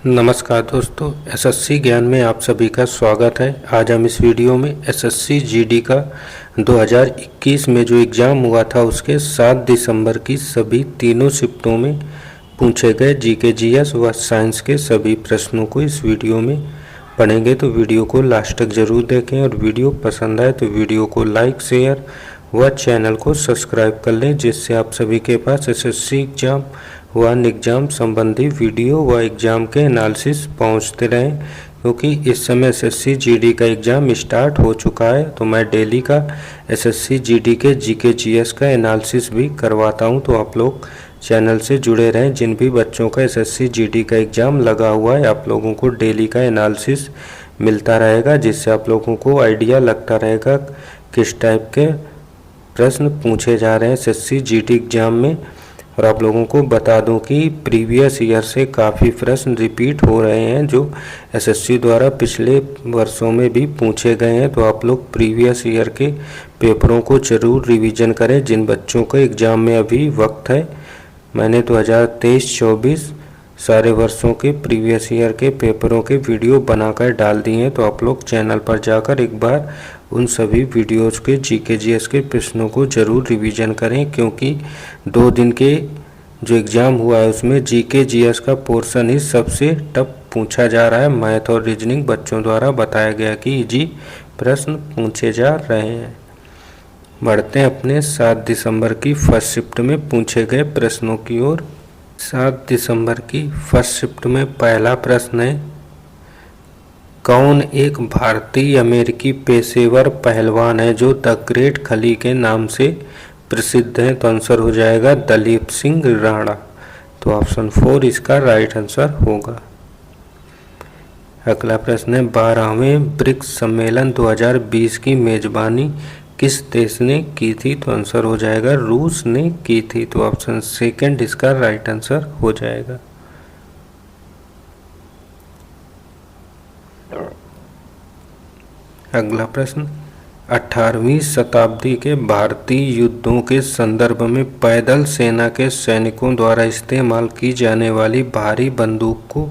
नमस्कार दोस्तों, एसएससी ज्ञान में आप सभी का स्वागत है। आज हम इस वीडियो में एसएससी जीडी का 2021 में जो एग्ज़ाम हुआ था उसके 7 दिसंबर की सभी तीनों शिफ्टों में पूछे गए जीके जीएस व साइंस के सभी प्रश्नों को इस वीडियो में पढ़ेंगे। तो वीडियो को लास्ट तक ज़रूर देखें और वीडियो पसंद आए तो वीडियो को लाइक शेयर व चैनल को सब्सक्राइब कर लें, जिससे आप सभी के पास एसएससी एग्ज़ाम व एग्ज़ाम संबंधी वीडियो व एग्ज़ाम के एनालिसिस पहुंचते रहें। क्योंकि इस समय एसएससी जीडी का एग्ज़ाम स्टार्ट हो चुका है, तो मैं डेली का एसएससी जीडी के जीके जीएस का एनालिसिस भी करवाता हूं। तो आप लोग चैनल से जुड़े रहें। जिन भी बच्चों का एसएससी जीडी का एग्ज़ाम लगा हुआ है, आप लोगों को डेली का एनालिसिस मिलता रहेगा, जिससे आप लोगों को आइडिया लगता रहेगा किस टाइप के प्रश्न पूछे जा रहे हैं एसएससी जीडी एग्ज़ाम में। और आप लोगों को बता दूं कि प्रीवियस ईयर से काफ़ी प्रश्न रिपीट हो रहे हैं जो एसएससी द्वारा पिछले वर्षों में भी पूछे गए हैं। तो आप लोग प्रीवियस ईयर के पेपरों को ज़रूर रिवीजन करें। जिन बच्चों का एग्ज़ाम में अभी वक्त है, मैंने 2023-24 सारे वर्षों के प्रीवियस ईयर के पेपरों के वीडियो बनाकर डाल दिए हैं। तो आप लोग चैनल पर जाकर एक बार उन सभी वीडियोज़ के जीके जीएस के प्रश्नों को ज़रूर रिवीजन करें, क्योंकि 2 दिन के जो एग्ज़ाम हुआ है उसमें जीके जीएस का पोर्शन ही सबसे टफ पूछा जा रहा है। मैथ और रीजनिंग बच्चों द्वारा बताया गया कि इजी प्रश्न पूछे जा रहे हैं। बढ़ते हैं अपने 7 दिसंबर की फर्स्ट शिफ्ट में पूछे गए प्रश्नों की ओर। 7 दिसंबर की फर्स्ट शिफ्ट में पहला प्रश्न है, कौन एक भारतीय अमेरिकी पेशेवर पहलवान है जो द ग्रेट खली के नाम से प्रसिद्ध है? तो आंसर हो जाएगा दलीप सिंह राणा। तो ऑप्शन 4 इसका राइट आंसर होगा। अगला प्रश्न है, 12वें ब्रिक्स सम्मेलन 2020 की मेजबानी किस देश ने की थी? तो आंसर हो जाएगा रूस ने की थी। तो ऑप्शन 2 इसका राइट आंसर हो जाएगा। अगला प्रश्न, 18वीं शताब्दी के भारतीय युद्धों के संदर्भ में पैदल सेना के सैनिकों द्वारा इस्तेमाल की जाने वाली भारी बंदूक को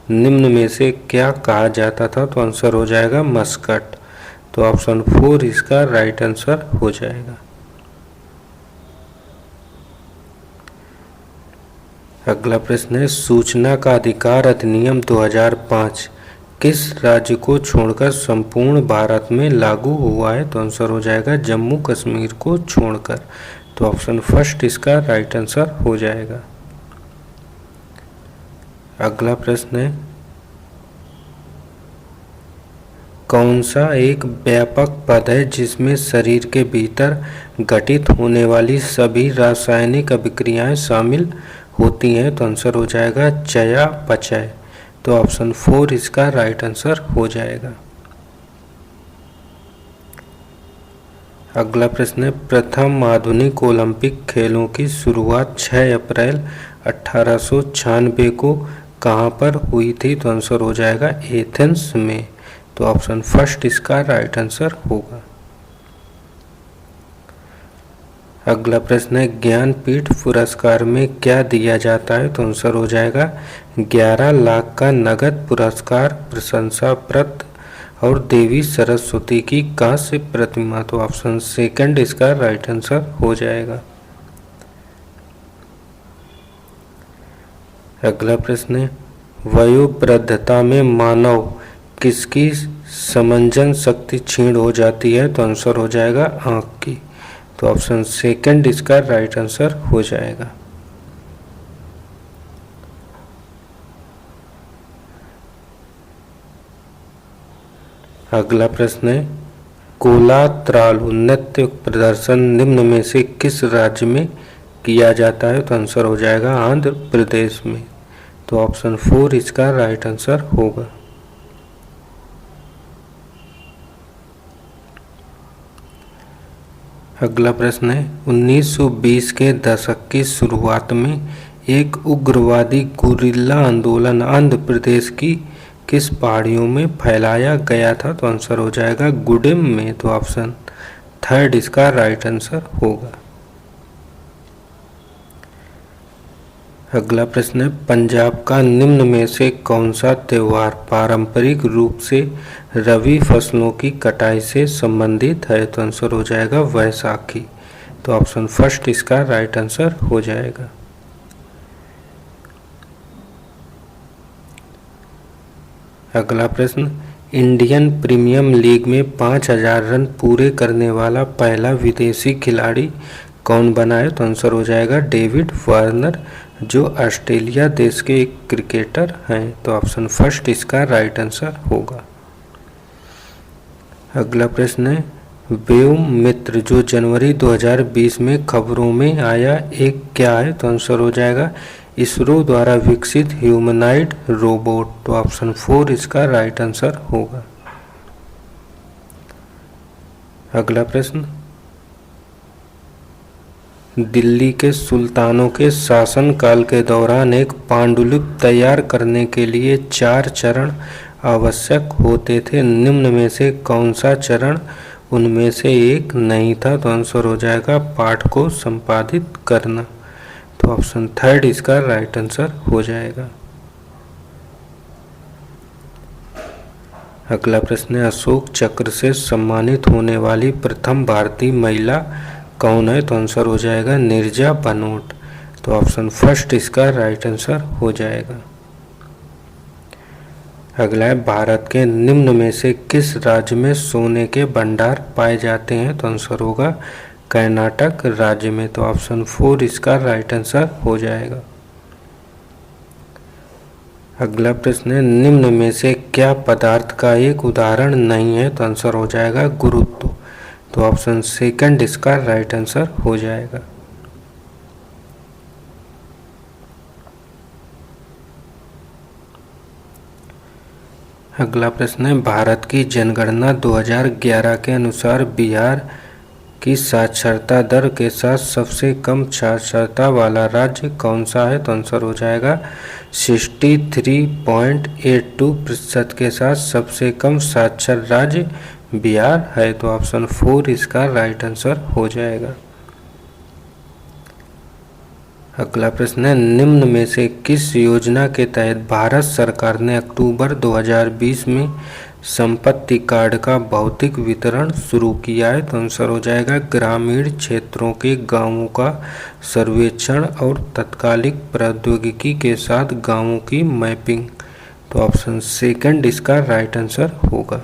निम्न में से क्या कहा जाता था? तो आंसर हो जाएगा मस्कट। तो ऑप्शन 4 इसका राइट आंसर हो जाएगा। अगला प्रश्न है, सूचना का अधिकार अधिनियम 2005 किस राज्य को छोड़कर संपूर्ण भारत में लागू हुआ है? तो आंसर हो जाएगा जम्मू कश्मीर को छोड़कर। तो ऑप्शन 1 इसका राइट आंसर हो जाएगा। अगला प्रश्न है, कौन सा एक व्यापक पद है जिसमें शरीर के भीतर घटित होने वाली सभी रासायनिक अभिक्रियाएं शामिल होती हैं? तो आंसर हो जाएगा चयापचय। तो ऑप्शन 4 इसका राइट आंसर हो जाएगा। अगला प्रश्न है, प्रथम आधुनिक ओलंपिक खेलों की शुरुआत 6 अप्रैल 1896 को कहां पर हुई थी? तो आंसर हो जाएगा एथेंस में। तो ऑप्शन 1 इसका राइट आंसर होगा। अगला प्रश्न है, ज्ञानपीठ पुरस्कार में क्या दिया जाता है? तो आंसर हो जाएगा 11 लाख का नगद पुरस्कार, प्रशंसा पत्र और देवी सरस्वती की कांस्य प्रतिमा। तो ऑप्शन 2 इसका राइट आंसर हो जाएगा। अगला प्रश्न है, वयोवृद्धता में मानव किसकी समंजन शक्ति क्षीण हो जाती है? तो आंसर हो जाएगा आँख की। तो ऑप्शन 2 इसका राइट आंसर हो जाएगा। अगला प्रश्न है, कोलात्रालु नृत्य प्रदर्शन निम्न में से किस राज्य में किया जाता है? तो आंसर हो जाएगा आंध्र प्रदेश में। तो ऑप्शन 4 इसका राइट आंसर होगा। अगला प्रश्न है, 1920 के दशक की शुरुआत में एक उग्रवादी गुरिल्ला आंदोलन आंध्र प्रदेश की किस पहाड़ियों में फैलाया गया था? तो आंसर हो जाएगा गुडेम में। तो ऑप्शन 3 इसका राइट आंसर होगा। अगला प्रश्न है, पंजाब का निम्न में से कौन सा त्यौहार पारंपरिक रूप से रबी फसलों की कटाई से संबंधित है? तो आंसर हो जाएगा वैसाखी। तो ऑप्शन फर्स्ट इसका राइट आंसर हो जाएगा। अगला प्रश्न, इंडियन प्रीमियर लीग में 5,000 रन पूरे करने वाला पहला विदेशी खिलाड़ी कौन बना है? तो आंसर हो जाएगा डेविड वार्नर, जो ऑस्ट्रेलिया देश के एक क्रिकेटर हैं। तो ऑप्शन फर्स्ट इसका राइट आंसर होगा। अगला प्रश्न है, व्योम मित्र जो जनवरी 2020 में खबरों में आया एक क्या है? तो आंसर हो जाएगा इसरो द्वारा विकसित ह्यूमनॉइड रोबोट। तो ऑप्शन 4 इसका राइट आंसर होगा। अगला प्रश्न, दिल्ली के सुल्तानों के शासनकाल के दौरान एक पांडुलिपि तैयार करने के लिए 4 चरण आवश्यक होते थे। निम्न में से कौन सा चरण उनमें से एक नहीं था? तो आंसर हो जाएगा पाठ को संपादित करना। तो ऑप्शन थर्ड इसका राइट आंसर हो जाएगा। अगला प्रश्न है, अशोक चक्र से सम्मानित होने वाली प्रथम भारतीय महिला कौन है? तो आंसर हो जाएगा नीरजा बनोट। तो ऑप्शन फर्स्ट इसका राइट आंसर हो जाएगा। अगला है, भारत के निम्न में से किस राज्य में सोने के भंडार पाए जाते हैं? तो आंसर होगा कर्नाटक राज्य में। तो ऑप्शन 4 इसका राइट आंसर हो जाएगा। अगला प्रश्न है, निम्न में से क्या पदार्थ का एक उदाहरण नहीं है? तो आंसर हो जाएगा गुरुत्व। तो ऑप्शन सेकंड इसका राइट आंसर हो जाएगा। अगला प्रश्न है, भारत की जनगणना 2011 के अनुसार बिहार की साक्षरता दर के साथ सबसे कम साक्षरता वाला राज्य कौन सा है? तो आंसर हो जाएगा 63.82% के साथ सबसे कम साक्षर राज्य बिहार है। तो ऑप्शन 4 इसका राइट आंसर हो जाएगा। अगला प्रश्न है, निम्न में से किस योजना के तहत भारत सरकार ने अक्टूबर 2020 में संपत्ति कार्ड का भौतिक वितरण शुरू किया है? तो आंसर हो जाएगा ग्रामीण क्षेत्रों के गांवों का सर्वेक्षण और तत्कालिक प्रौद्योगिकी के साथ गांवों की मैपिंग। तो ऑप्शन सेकंड इसका राइट आंसर होगा।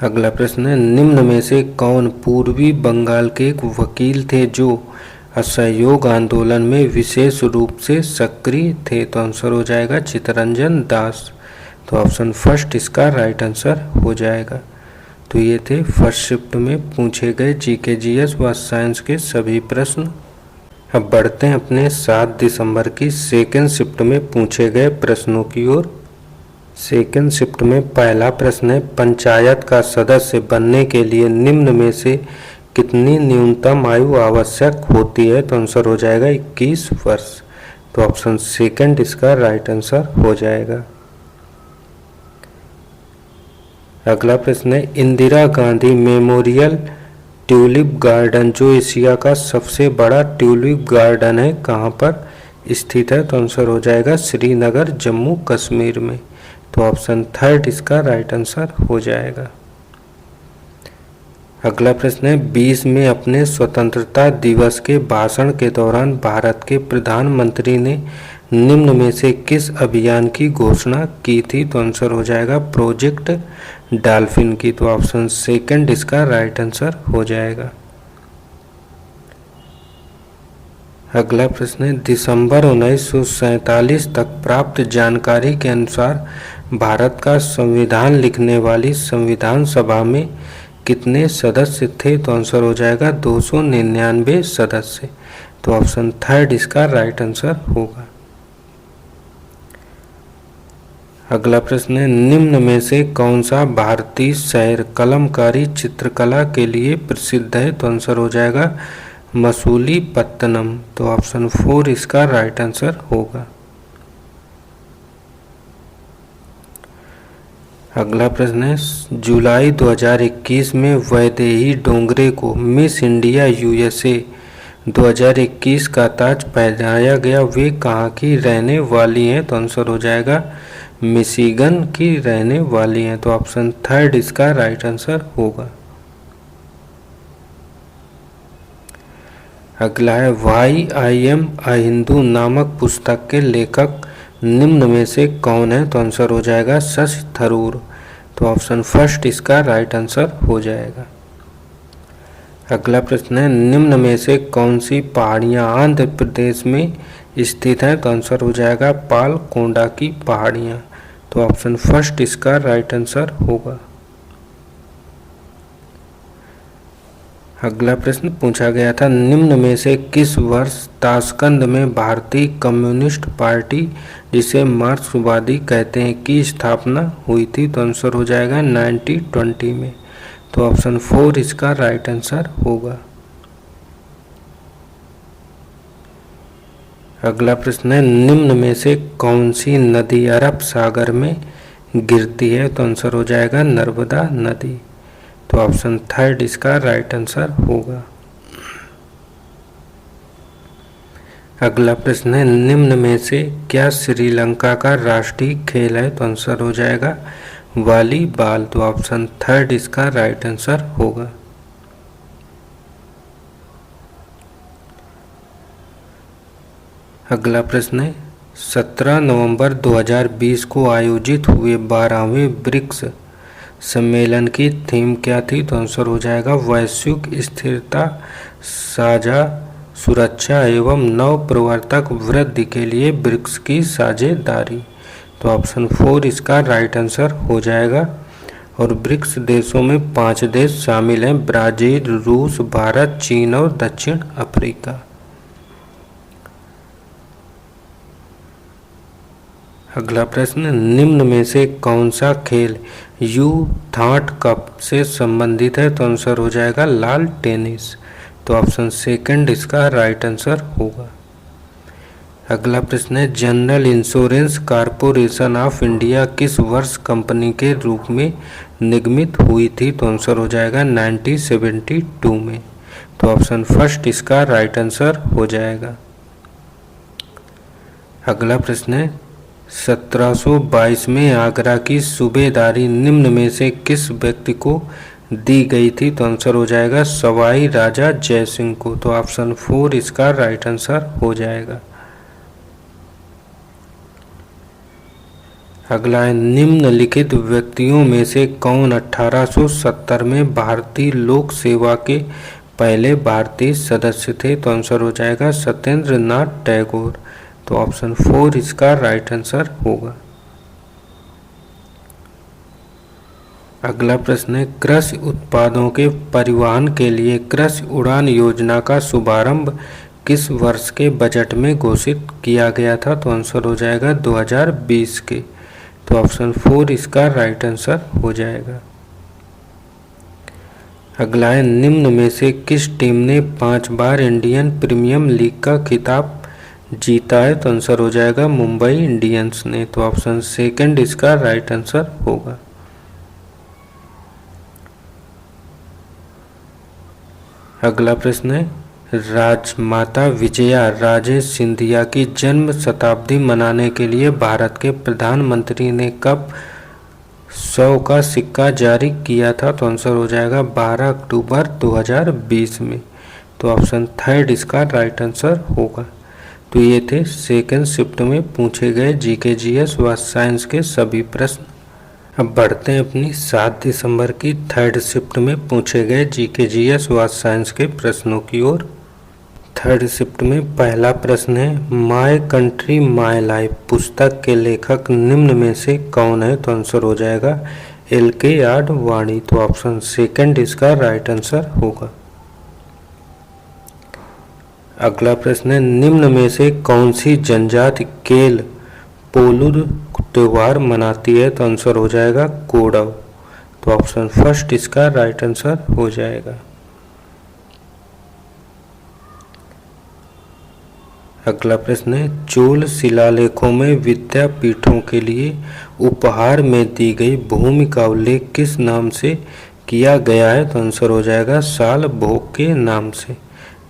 अगला प्रश्न है, निम्न में से कौन पूर्वी बंगाल के एक वकील थे जो असहयोग आंदोलन में विशेष रूप से सक्रिय थे? तो आंसर हो जाएगा चित्तरंजन दास। तो ऑप्शन फर्स्ट इसका राइट आंसर हो जाएगा। तो ये थे फर्स्ट शिफ्ट में पूछे गए जीके जीएस व साइंस के सभी प्रश्न। अब बढ़ते हैं अपने 7 दिसंबर की सेकेंड शिफ्ट में पूछे गए प्रश्नों की ओर। सेकेंड शिफ्ट में पहला प्रश्न है, पंचायत का सदस्य बनने के लिए निम्न में से कितनी न्यूनतम आयु आवश्यक होती है? तो आंसर हो जाएगा 21 वर्ष। तो ऑप्शन सेकंड इसका राइट आंसर हो जाएगा। अगला प्रश्न है, Indira Gandhi memorial tulip garden जो एशिया का सबसे बड़ा ट्यूलिप गार्डन है कहाँ पर स्थित है? तो आंसर हो जाएगा श्रीनगर जम्मू कश्मीर में। तो ऑप्शन थर्ड इसका राइट आंसर हो जाएगा। अगला प्रश्न है, 20 में अपने स्वतंत्रता दिवस के भाषण के दौरान भारत के प्रधानमंत्री ने निम्न में से किस अभियान की घोषणा की थी? तो आंसर हो जाएगा प्रोजेक्ट डॉल्फिन की। तो ऑप्शन सेकंड इसका राइट आंसर हो जाएगा। अगला प्रश्न है, दिसंबर 1947 तक प्राप्त जानकारी के अनुसार भारत का संविधान लिखने वाली संविधान सभा में कितने सदस्य थे? तो आंसर हो जाएगा 299 सदस्य। तो ऑप्शन थर्ड इसका राइट आंसर होगा। अगला प्रश्न है, निम्न में से कौन सा भारतीय शहर कलमकारी चित्रकला के लिए प्रसिद्ध है? तो आंसर हो जाएगा मसूलीपट्टनम। तो ऑप्शन 4 इसका राइट आंसर होगा। अगला प्रश्न है, जुलाई 2021 में वैदेही डोंगरे को मिस इंडिया यूएसए 2021 का ताज पहनाया गया, वे कहाँ की रहने वाली हैं? तो आंसर हो जाएगा मिशिगन की रहने वाली हैं। तो ऑप्शन थर्ड इसका राइट आंसर होगा। अगला है, why I am a Hindu नामक पुस्तक के लेखक निम्न में से कौन है? तो आंसर हो जाएगा शशि थरूर। तो ऑप्शन फर्स्ट इसका राइट आंसर हो जाएगा। अगला प्रश्न है, निम्न में से कौन सी पहाड़ियाँ आंध्र प्रदेश में स्थित हैं? तो आंसर हो जाएगा पालकोंडा की पहाड़ियाँ। तो ऑप्शन फर्स्ट इसका राइट आंसर होगा। अगला प्रश्न पूछा गया था, निम्न में से किस वर्ष ताशकंद में भारतीय कम्युनिस्ट पार्टी, जिसे मार्क्सवादी कहते हैं, की स्थापना हुई थी? तो आंसर हो जाएगा 1920 में। तो ऑप्शन फोर इसका राइट आंसर होगा। अगला प्रश्न है, निम्न में से कौन सी नदी अरब सागर में गिरती है? तो आंसर हो जाएगा नर्मदा नदी। तो ऑप्शन थर्ड इसका राइट आंसर होगा। अगला प्रश्न है, निम्न में से क्या श्रीलंका का राष्ट्रीय खेल है? तो आंसर हो जाएगा वॉलीबॉल। तो ऑप्शन थर्ड इसका राइट आंसर होगा। अगला प्रश्न है, 17 नवंबर 2020 को आयोजित हुए 12वें ब्रिक्स सम्मेलन की थीम क्या थी? तो आंसर हो जाएगा वैश्विक स्थिरता, साझा सुरक्षा एवं नवप्रवर्तक वृद्धि के लिए ब्रिक्स की साझेदारी। तो ऑप्शन फोर इसका राइट आंसर हो जाएगा। और ब्रिक्स देशों में 5 देश शामिल हैं, ब्राजील, रूस, भारत, चीन और दक्षिण अफ्रीका। अगला प्रश्न, निम्न में से कौन सा खेल यूथाट कप से संबंधित है? तो आंसर हो जाएगा लाल टेनिस। तो ऑप्शन सेकंड इसका राइट आंसर होगा। अगला प्रश्न है, general insurance corporation of India किस वर्ष कंपनी के रूप में निगमित हुई थी? तो आंसर हो जाएगा 1972 में। तो ऑप्शन फर्स्ट इसका राइट आंसर हो जाएगा। अगला प्रश्न है, 1722 में आगरा की सूबेदारी निम्न में से किस व्यक्ति को दी गई थी? तो आंसर हो जाएगा सवाई राजा जय सिंह को। तो ऑप्शन फोर इसका राइट आंसर हो जाएगा। अगला है, निम्नलिखित व्यक्तियों में से कौन 1870 में भारतीय लोक सेवा के पहले भारतीय सदस्य थे? तो आंसर हो जाएगा सत्येंद्र नाथ टैगोर। तो ऑप्शन फोर इसका राइट आंसर होगा। अगला प्रश्न है, कृषि उत्पादों के परिवहन के लिए कृषि उड़ान योजना का शुभारंभ किस वर्ष के बजट में घोषित किया गया था? तो आंसर हो जाएगा 2020 के। तो ऑप्शन फोर इसका राइट आंसर हो जाएगा। अगला है, निम्न में से किस टीम ने 5 बार इंडियन प्रीमियर लीग का खिताब जीता है? तो आंसर हो जाएगा मुंबई इंडियंस ने। तो ऑप्शन सेकंड इसका राइट आंसर होगा। अगला प्रश्न है, राजमाता विजया राजे सिंधिया की जन्म शताब्दी मनाने के लिए भारत के प्रधानमंत्री ने कब 100 का सिक्का जारी किया था? तो आंसर हो जाएगा 12 अक्टूबर 2020 में। तो ऑप्शन थर्ड इसका राइट आंसर होगा। तो ये थे सेकंड शिफ्ट में पूछे गए जीके जीएस व साइंस के सभी प्रश्न। अब बढ़ते हैं अपनी 7 दिसंबर की थर्ड शिफ्ट में पूछे गए जीके जीएस व साइंस के प्रश्नों की ओर। थर्ड शिफ्ट में पहला प्रश्न है, माय कंट्री माय लाइफ पुस्तक के लेखक निम्न में से कौन है? तो आंसर हो जाएगा LK आडवाणी। तो ऑप्शन सेकंड इसका राइट आंसर होगा। अगला प्रश्न है, निम्न में से कौन सी जनजाति केल पोलुर त्योहार मनाती है? तो आंसर हो जाएगा कोडव। तो ऑप्शन फर्स्ट इसका राइट आंसर हो जाएगा। अगला प्रश्न है, चोल शिलालेखों में विद्यापीठों के लिए उपहार में दी गई भूमि का उल्लेख किस नाम से किया गया है? तो आंसर हो जाएगा साल भोग के नाम से।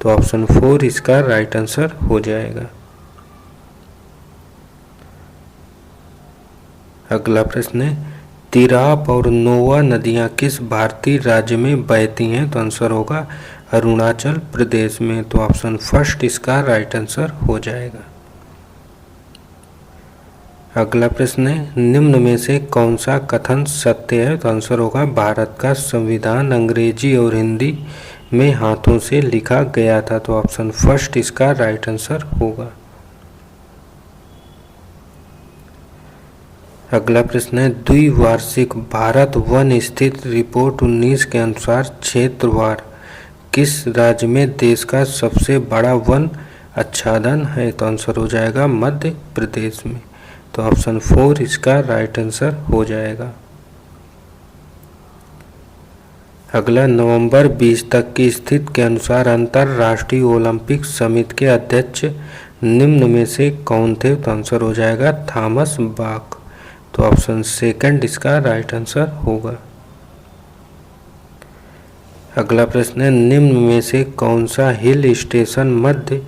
तो ऑप्शन 4 इसका राइट आंसर हो जाएगा। अगला प्रश्न है, तिराप और नोवा नदियां किस भारतीय राज्य में बहती हैं? तो आंसर होगा अरुणाचल प्रदेश में। तो ऑप्शन फर्स्ट इसका राइट आंसर हो जाएगा। अगला प्रश्न है, निम्न में से कौन सा कथन सत्य है? तो आंसर होगा भारत का संविधान अंग्रेजी और हिंदी में हाथों से लिखा गया था। तो ऑप्शन फर्स्ट इसका राइट आंसर होगा। अगला प्रश्न है, द्विवार्षिक भारत वन स्थित रिपोर्ट 19 के अनुसार क्षेत्रवार किस राज्य में देश का सबसे बड़ा वन आच्छादन है? तो आंसर हो जाएगा मध्य प्रदेश में। तो ऑप्शन 4 इसका राइट आंसर हो जाएगा। अगला, नवंबर 20 तक की स्थिति के अनुसार अंतर्राष्ट्रीय ओलंपिक समिति के अध्यक्ष निम्न में से कौन थे? तो आंसर हो जाएगा थॉमस बाक। तो ऑप्शन सेकंड इसका राइट आंसर होगा। अगला प्रश्न है, निम्न में से कौन सा हिल स्टेशन मध्य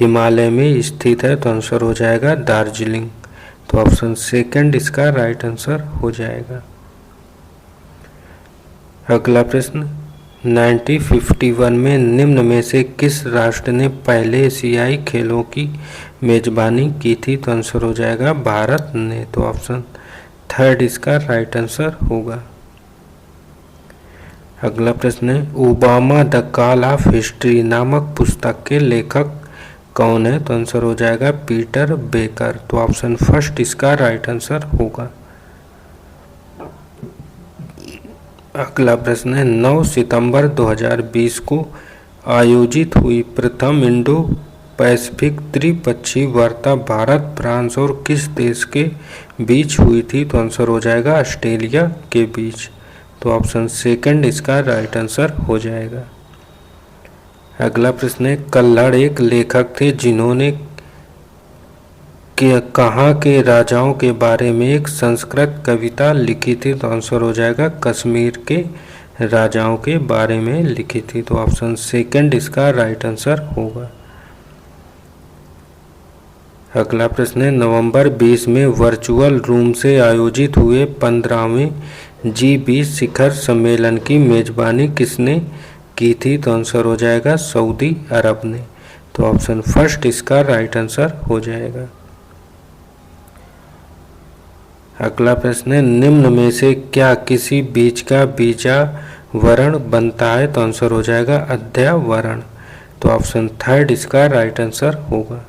हिमालय में स्थित है? तो आंसर हो जाएगा दार्जिलिंग। तो ऑप्शन सेकंड इसका राइट आंसर हो जाएगा। अगला प्रश्न, 1951 में निम्न में से किस राष्ट्र ने पहले एशियाई खेलों की मेजबानी की थी? तो आंसर हो जाएगा भारत ने। तो ऑप्शन थर्ड इसका राइट आंसर होगा। अगला प्रश्न है, Obama the call of history नामक पुस्तक के लेखक कौन है? तो आंसर हो जाएगा पीटर बेकर। तो ऑप्शन फर्स्ट इसका राइट आंसर होगा। अगला प्रश्न है, 9 सितंबर 2020 को आयोजित हुई प्रथम इंडो पैसिफिक त्रिपक्षीय वार्ता भारत, फ्रांस और किस देश के बीच हुई थी? तो आंसर हो जाएगा ऑस्ट्रेलिया के बीच। तो ऑप्शन सेकंड इसका राइट आंसर हो जाएगा। अगला प्रश्न है, कल्हड़ एक लेखक थे जिन्होंने कहाँ के राजाओं के बारे में एक संस्कृत कविता लिखी थी? तो आंसर हो जाएगा कश्मीर के राजाओं के बारे में लिखी थी। तो ऑप्शन सेकंड इसका राइट आंसर होगा। अगला प्रश्न है, नवंबर 20 में वर्चुअल रूम से आयोजित हुए 15वें G20 शिखर सम्मेलन की मेजबानी किसने की थी? तो आंसर हो जाएगा सऊदी अरब ने। तो ऑप्शन फर्स्ट इसका राइट आंसर हो जाएगा। अगला प्रश्न है, निम्न में से क्या किसी बीज का बीजावरण बनता है? तो आंसर हो जाएगा अध्यावरण। तो ऑप्शन थर्ड इसका राइट आंसर होगा।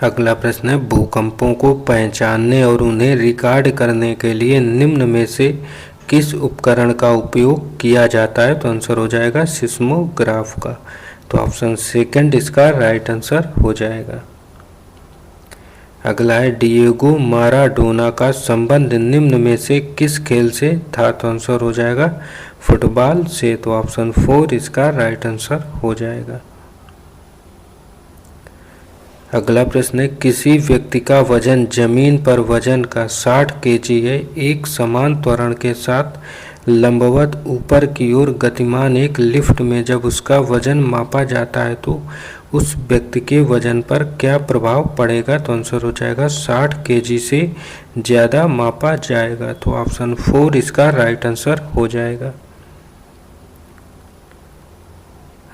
अगला प्रश्न है, भूकंपों को पहचानने और उन्हें रिकॉर्ड करने के लिए निम्न में से किस उपकरण का उपयोग किया जाता है? तो आंसर हो जाएगा सिस्मोग्राफ का। तो ऑप्शन सेकंड इसका राइट आंसर हो जाएगा। अगला है, डिएगो माराडोना का संबंध निम्न में से किस खेल से था? तो आंसर हो जाएगा फुटबॉल से। तो ऑप्शन 4 इसका राइट आंसर हो जाएगा। अगला प्रश्न है, किसी व्यक्ति का वजन जमीन पर वजन का 60 kg है। एक समान त्वरण के साथ लंबवत ऊपर की ओर गतिमान एक लिफ्ट में जब उसका वजन मापा जाता है तो उस व्यक्ति के वजन पर क्या प्रभाव पड़ेगा? तो आंसर हो जाएगा 60 kg से ज़्यादा मापा जाएगा। तो ऑप्शन 4 इसका राइट आंसर हो जाएगा।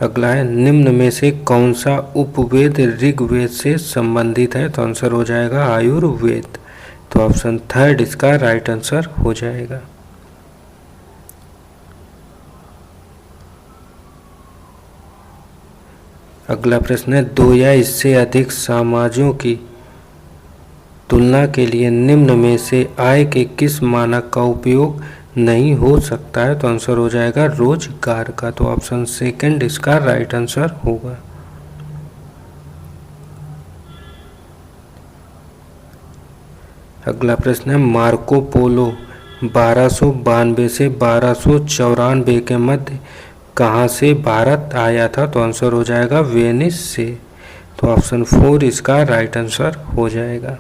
अगला है, निम्न में से कौन सा उपवेद ऋग्वेद से संबंधित है? तो आंसर हो जाएगा आयुर्वेद। तो ऑप्शन थर्ड इसका राइट आंसर हो जाएगा। अगला प्रश्न है, 2 या इससे अधिक समाजों की तुलना के लिए निम्न में से आय के किस मानक का उपयोग नहीं हो सकता है? तो आंसर हो जाएगा रोजगार का। तो ऑप्शन सेकंड इसका राइट आंसर होगा। अगला प्रश्न है, मार्को पोलो 1292 से 1294 के मध्य कहाँ से भारत आया था? तो आंसर हो जाएगा वेनिस से। तो ऑप्शन 4 इसका राइट आंसर हो जाएगा।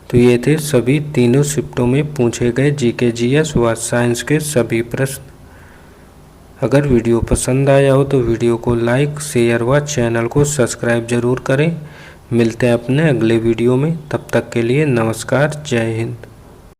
तो ये थे सभी तीनों शिफ्टों में पूछे गए जीके जीएस व साइंस के सभी प्रश्न। अगर वीडियो पसंद आया हो तो वीडियो को लाइक, शेयर व चैनल को सब्सक्राइब जरूर करें। मिलते हैं अपने अगले वीडियो में, तब तक के लिए नमस्कार, जय हिंद।